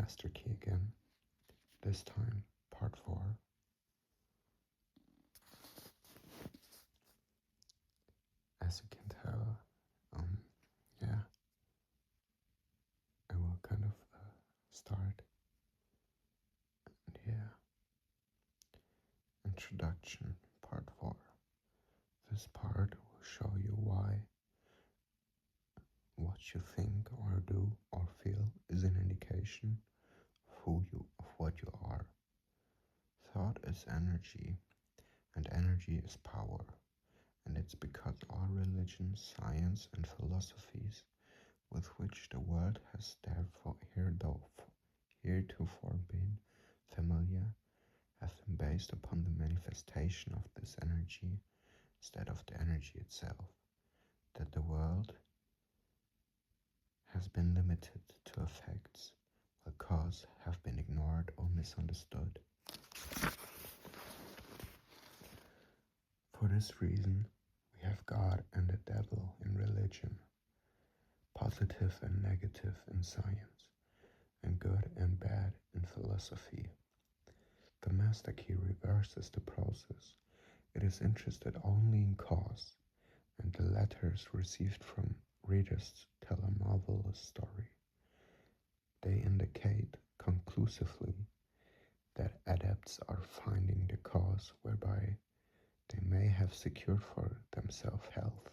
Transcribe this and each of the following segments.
Master Key again, this time part 4. As you can tell, yeah, I will kind of start, and yeah, introduction part 4. This part will show you why what you think or do or feel is an indication of what you are. Thought is energy, and energy is power, and it's because all religions, science, and philosophies with which the world has heretofore been familiar have been based upon the manifestation of this energy instead of the energy itself, that the world has been limited to effects, while cause have been ignored or misunderstood. For this reason, we have God and the devil in religion, positive and negative in science, and good and bad in philosophy. The Master Key reverses the process. It is interested only in cause, and the letters received from readers tell a marvelous story. They indicate conclusively that adepts are finding the cause whereby they may have secured for themselves health,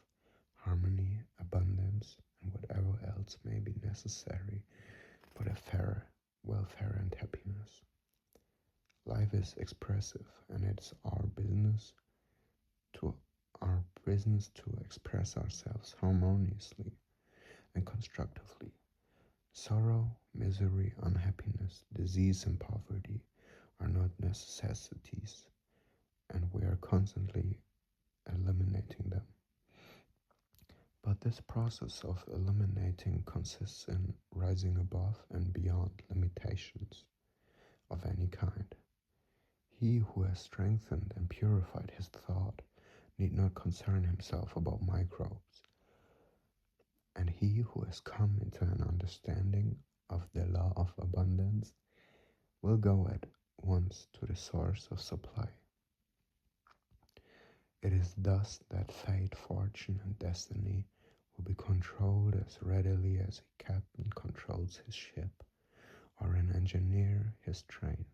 harmony, abundance, and whatever else may be necessary for their fair welfare and happiness. Life is expressive, and it's our business to express ourselves harmoniously and constructively. Sorrow, misery, unhappiness, disease, and poverty are not necessities, and we are constantly eliminating them. But this process of eliminating consists in rising above and beyond limitations of any kind. He who has strengthened and purified his thought need not concern himself about microbes, and he who has come into an understanding of the law of abundance will go at once to the source of supply. It is thus that fate, fortune, and destiny will be controlled as readily as a captain controls his ship or an engineer his train.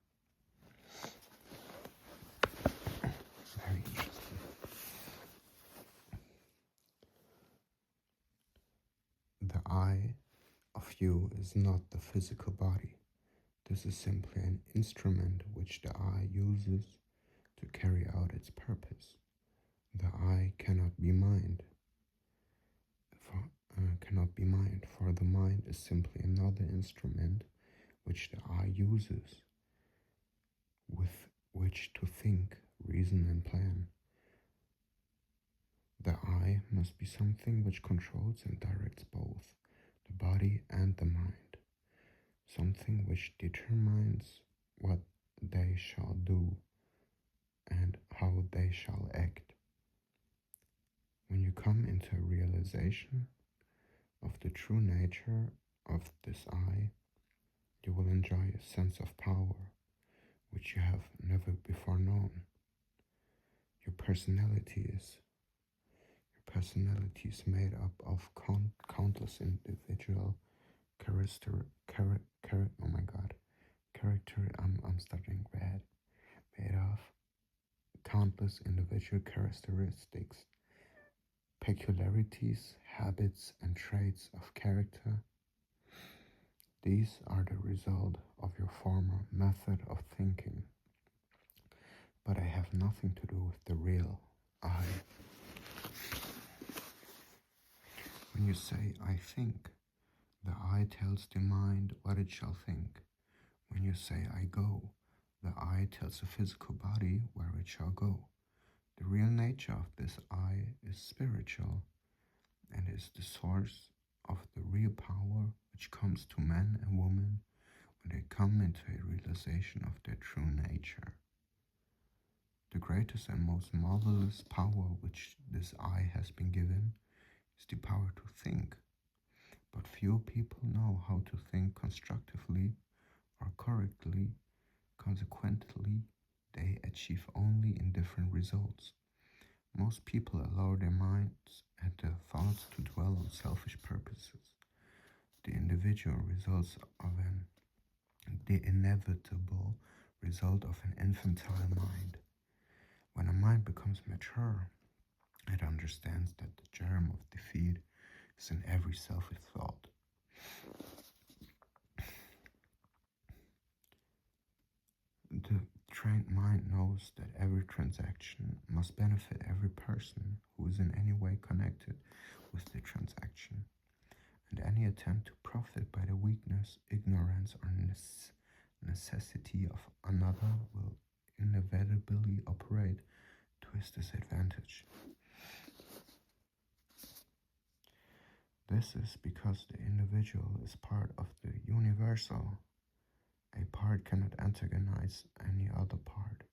Very interesting. The I of you is not the physical body. This is simply an instrument which the I uses to carry out its purpose. The I cannot be mind, for the mind is simply another instrument which the I uses with which to think, reason, and plan. The I must be something which controls and directs both the body and the mind, something which determines what they shall do and how they shall act. When you come into a realization of the true nature of this I, you will enjoy a sense of power which you have never before known. Your personality is made up of countless individual made of countless individual characteristics, peculiarities, habits, and traits of character. These are the result of your former method of thinking, but they have nothing to do with the real I. When you say, I think, the I tells the mind what it shall think. When you say, I go, the I tells the physical body where it shall go. The real nature of this I is spiritual, and is the source of the real power which comes to man and woman when they come into a realization of their true nature. The greatest and most marvelous power which this I has been given is the power to think, but few people know how to think constructively or correctly, consequently, they achieve only indifferent results. Most people allow their minds and their thoughts to dwell on selfish purposes. The individual results of the inevitable result of an infantile mind. When a mind becomes mature, it understands that the germ of defeat is in every selfish thought. The trained mind knows that every transaction must benefit every person who is in any way connected with the transaction, and any attempt to profit by the weakness, ignorance, or necessity of another will inevitably operate to his disadvantage. This is because the individual is part of the universal. A part cannot antagonize any other part,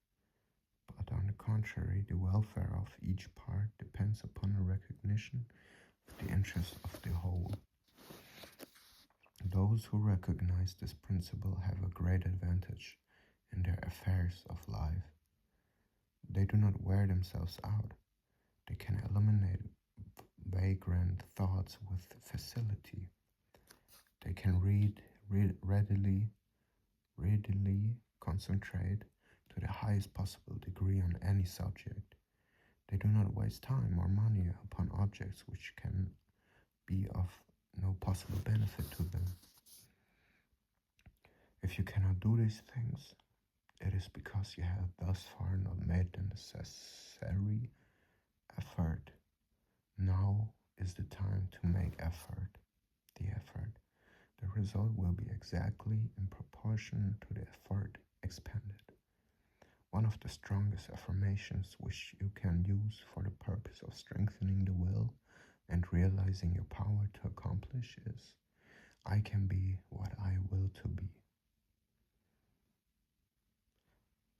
but on the contrary, the welfare of each part depends upon a recognition of the interest of the whole. Those who recognize this principle have a great advantage in their affairs of life. They do not wear themselves out. They can eliminate vagrant thoughts with facility. They can readily concentrate to the highest possible degree on any subject. They do not waste time or money upon objects which can be of no possible benefit to them. If you cannot do these things, it is because you have thus far not made the necessary effort. Now is the time to make the effort. The result will be exactly in proportion to the effort expended. One of the strongest affirmations which you can use for the purpose of strengthening the will and realizing your power to accomplish is, I can be what I will to be.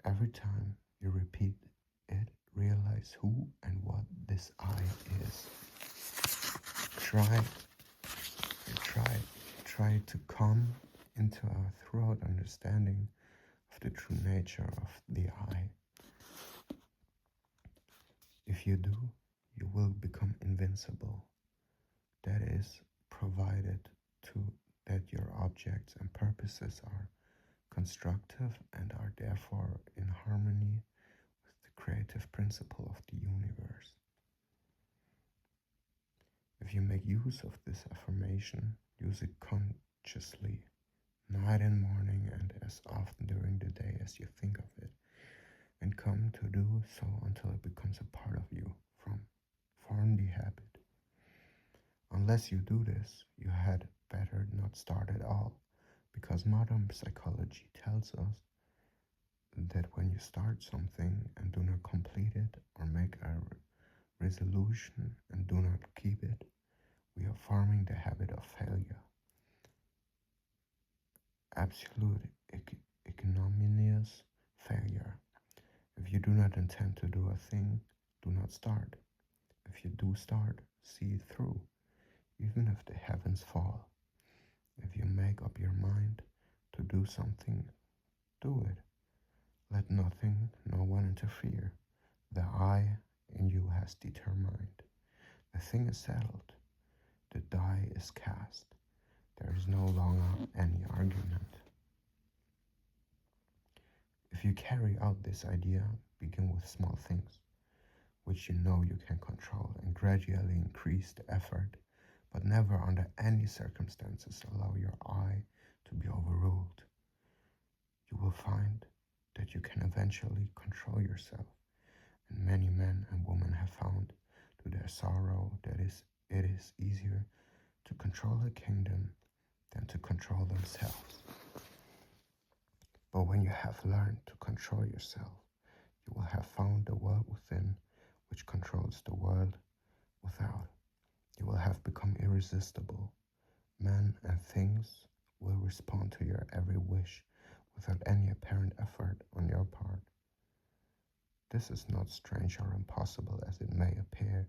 Every time you repeat it, realize who and what this I is. Try to come into a throughout understanding of the true nature of the I. If you do, you will become invincible. That is, provided that your objects and purposes are constructive and are therefore in harmony with the creative principle of the universe. If you make use of this affirmation, use it consciously, night and morning, and as often during the day as you think of it, and come to do so until it becomes a part of you. Form the habit. Unless you do this, you had better not start at all, because modern psychology tells us that when you start something and do not complete it, or make a resolution and do not keep it, we are forming the habit of failure. Absolute ignominious failure. If you do not intend to do a thing, do not start. If you do start, see it through, even if the heavens fall. If you make up your mind to do something, do it. Let nothing, no one interfere. The I in you has determined. The thing is settled. The die is cast. There is no longer any argument. If you carry out this idea, begin with small things, which you know you can control, and gradually increase the effort, but never under any circumstances allow your I to be overruled. You will find that you can eventually control yourself, and many men and women have found to their sorrow that it is easier to control a kingdom than to control themselves. But when you have learned to control yourself, you will have found the world within which controls the world without. You will have become irresistible. Men and things will respond to your every wish without any apparent effort on your part. This is not strange or impossible as it may appear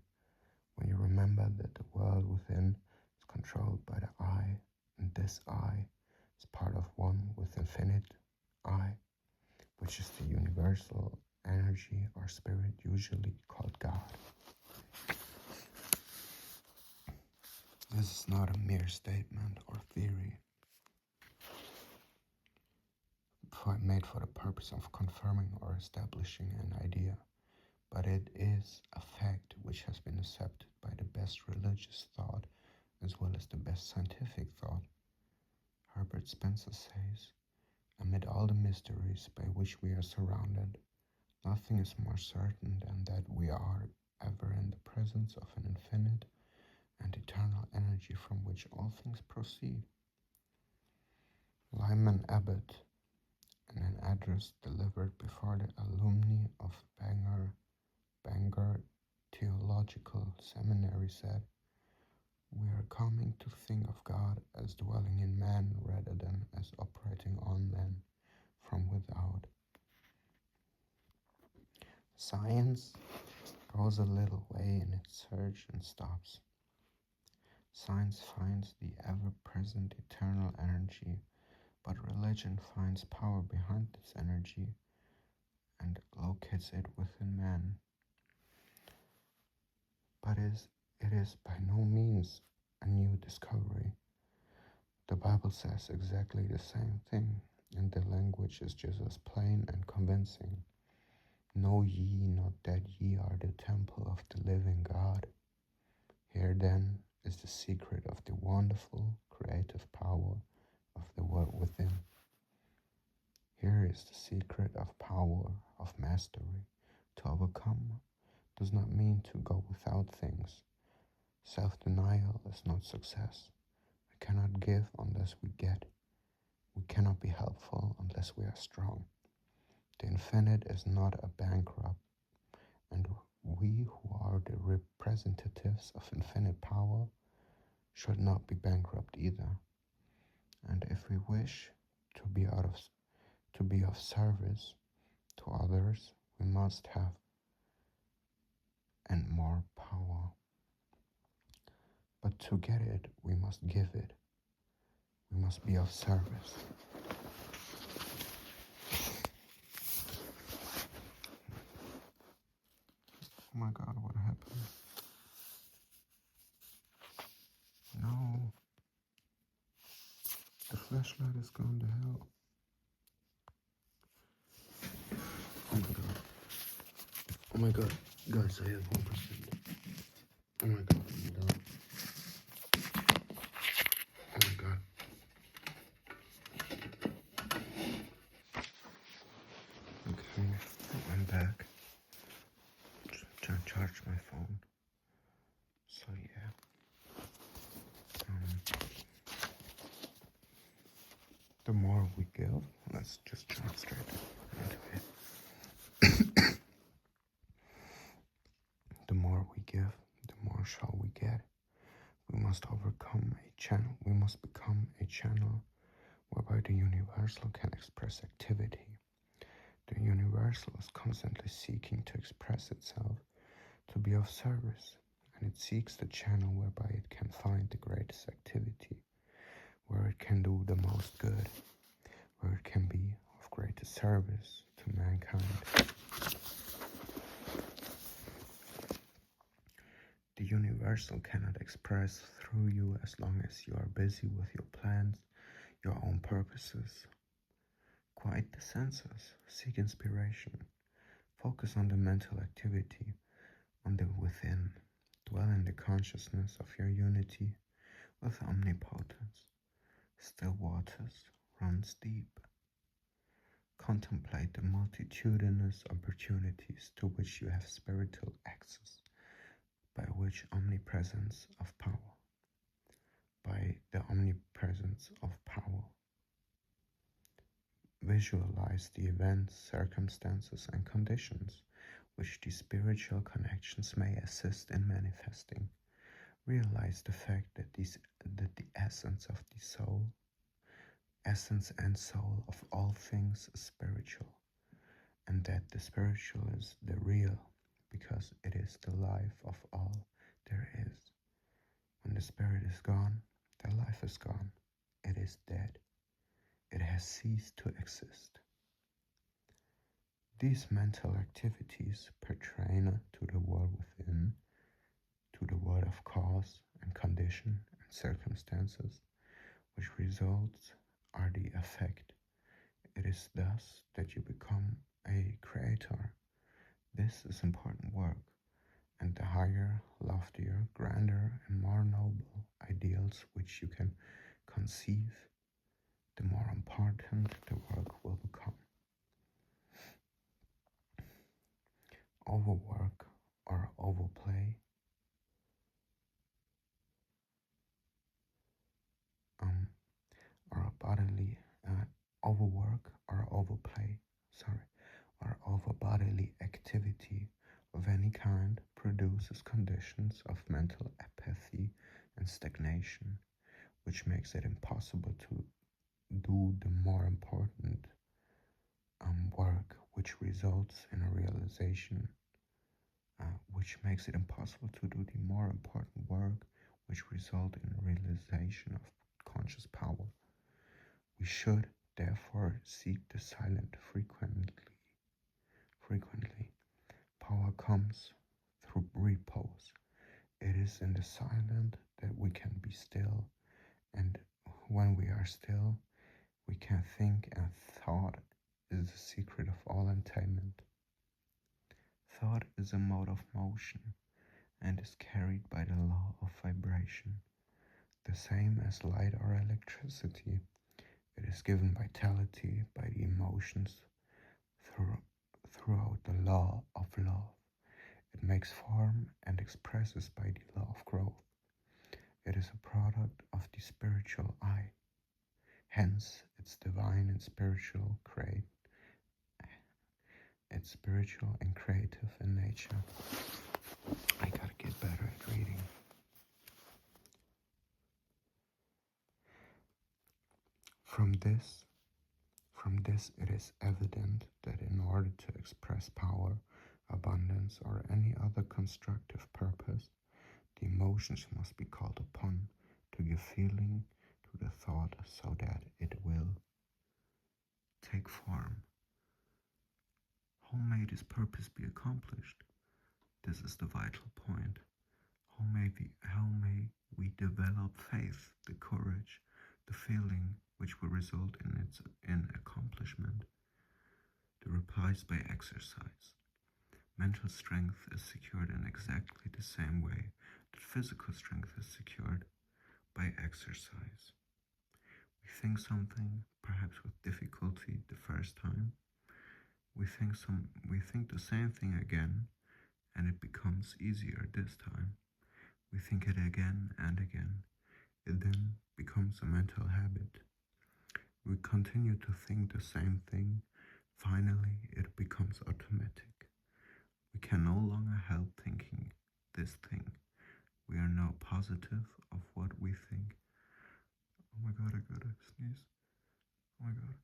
when you remember that the world within is controlled by the I, and this I is part of one with infinite I, which is the universal energy or spirit usually called God. This is not a mere statement or theory made for the purpose of confirming or establishing an idea, but it is a fact which has been accepted by the best religious thought as well as the best scientific thought. Herbert Spencer says, "Amid all the mysteries by which we are surrounded, nothing is more certain than that we are ever in the presence of an infinite and eternal energy from which all things proceed." Lyman Abbott, in an address delivered before the alumni of Bangor Theological Seminary, said, "We are coming to think of God as dwelling in man rather than as operating on man from without." Science goes a little way in its search and stops. Science finds the ever-present eternal energy, but religion finds power behind this energy and locates it within man. But it is by no means a new discovery. The Bible says exactly the same thing, and the language is just as plain and convincing. "Know ye not that ye are the temple of the living God?" Here then is the secret of the wonderful creative power of the world within. Here is the secret of power, of mastery. To overcome does not mean to go without things. Self-denial is not success. We cannot give unless we get. We cannot be helpful unless we are strong. The infinite is not a bankrupt, and we who are the representatives of infinite power should not be bankrupt either. And if we wish to be of service to others, we must have and more power. But to get it, we must give it. We must be of service. Oh my God, what happened? No. The flashlight is gone to hell. Oh my God. Oh my God. Guys, I have 1%. Oh my God, I'm done. Oh my God. Okay, I'm back. Trying to charge my phone. So yeah. The more we give, let's just jump straight into it. The more we give, the more shall we get. We must overcome a channel. We must become a channel whereby the universal can express activity. The universal is constantly seeking to express itself, to be of service, and it seeks the channel whereby it can find the greatest activity, where it can do the most good, where it can be of greatest service to mankind. The universal cannot express through you as long as you are busy with your plans, your own purposes. Quiet the senses, seek inspiration, focus on the mental activity, on the within, dwell in the consciousness of your unity with omnipotence. Still waters runs deep. Contemplate the multitudinous opportunities to which you have spiritual access, by which omnipresence of power, by the omnipresence of power. Visualize the events, circumstances, and conditions which these spiritual connections may assist in manifesting. Realize the fact that the essence of the soul, essence and soul of all things is spiritual, and that the spiritual is the real, because it is the life of all there is. When the spirit is gone, the life is gone. It is dead. it has ceased to exist. These mental activities pertain to the world within, to the world of cause and condition and circumstances, which results are the effect. It is thus that you become a creator. This is important work, and the higher, loftier, grander, and more noble ideals which you can conceive, the more important the work will become. Overwork or overplay or bodily overwork or overplay, or over bodily activity of any kind produces conditions of mental apathy and stagnation, which makes it impossible to do the more important work, which results in a realization, which makes it impossible to do the more important work, which result in a realization of conscious power. We should therefore seek the silent frequently. Power comes through repose. It is in the silent that we can be still, and when we are still, we can think, and thought is the secret of all attainment. Thought is a mode of motion, and is carried by the law of vibration, the same as light or electricity. It is given vitality by the emotions throughout the law of love. It makes form and expresses by the law of growth. It is a product of the spiritual eye. Hence, it's divine and spiritual, it's spiritual and creative in nature. I gotta get better at reading. From this it is evident that in order to express power, abundance, or any other constructive purpose, the emotions must be called upon to give feeling to the thought so that it will take form. How may this purpose be accomplished? This is the vital point. How may we develop faith, the courage, the feeling which will result in accomplishment? The reply is by exercise. Mental strength is secured in exactly the same way that physical strength is secured by exercise. We think something, perhaps with difficulty the first time. We think the same thing again, and it becomes easier this time. We think it again and again. It then becomes a mental habit. We continue to think the same thing. Finally, it becomes automatic. We can no longer help thinking this thing. We are now positive of what we think. Oh my god, I gotta sneeze. Oh my god.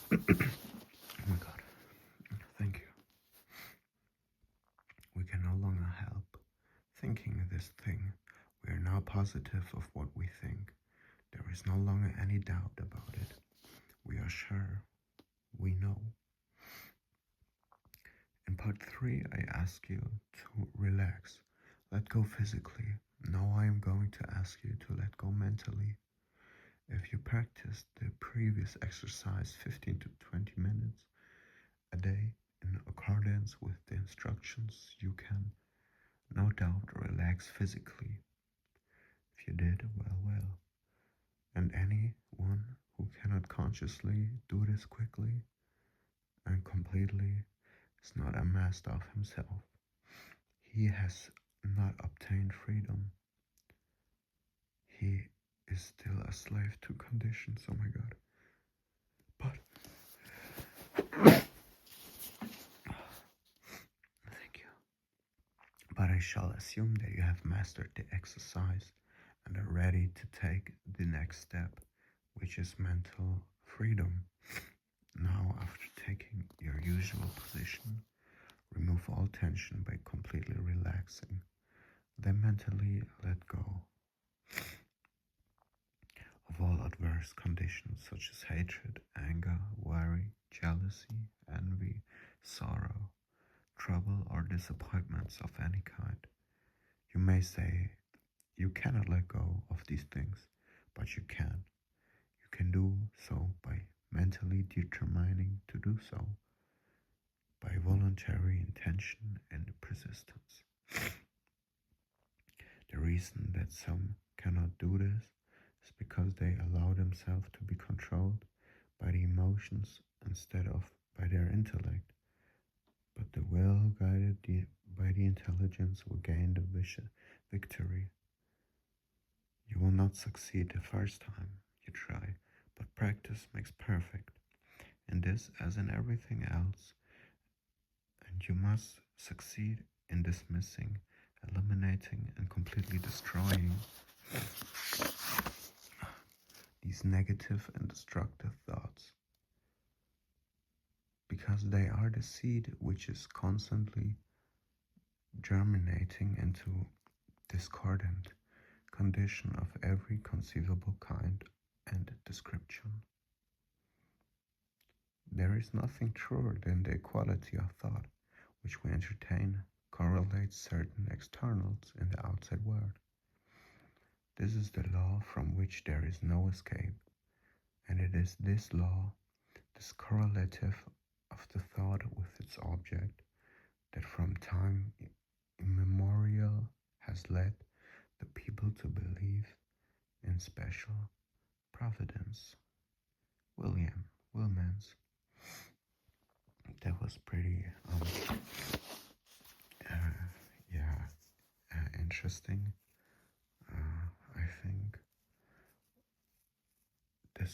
Oh my god. Thank you. We can no longer help thinking this thing. We are now positive of what we think. There is no longer any doubt about it. We are sure. We know. In part 3, I ask you to relax. Let go physically. Now I am going to ask you to let go mentally. If you practice the previous exercise 15 to 20 minutes a day in accordance with the instructions, you can, no doubt, relax physically. If you did, well. And anyone who cannot consciously do this quickly and completely is not a master of himself. He has not obtained freedom. He is still a slave to conditions. Oh my god. Thank you. But I shall assume that you have mastered the exercise and are ready to take the next step, which is mental freedom. Now, after taking your usual position, remove all tension by completely relaxing. Then mentally let go. of all adverse conditions such as hatred, anger, worry, jealousy, envy, sorrow, trouble, or disappointments of any kind. You may say you cannot let go of these things, but you can. You can do so by mentally determining to do so, by voluntary intention and persistence. The reason that some cannot do this is because they allow themselves to be controlled by the emotions instead of by their intellect. But the will guided by the intelligence will gain the victory. You will not succeed the first time you try, but practice makes perfect. In this, as in everything else, and you must succeed in dismissing, eliminating, and completely destroying these negative and destructive thoughts, because they are the seed which is constantly germinating into discordant condition of every conceivable kind and description. There is nothing truer than the equality of thought which we entertain correlates certain externals in the outside world. This is the law from which there is no escape, and it is this law, this correlative of the thought with its object, that from time immemorial has led the people to believe in special providence. William Wilmans. That was pretty, interesting. I think this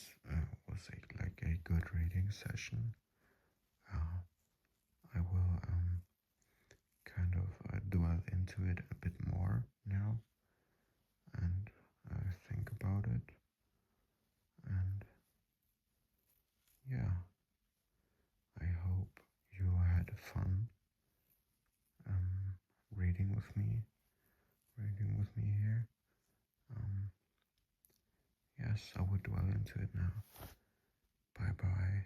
was like a good reading session. I will kind of dwell into it a bit more now and think about it. And yeah, I hope you had fun reading with me here. Yes, I will dwell into it now. Bye bye.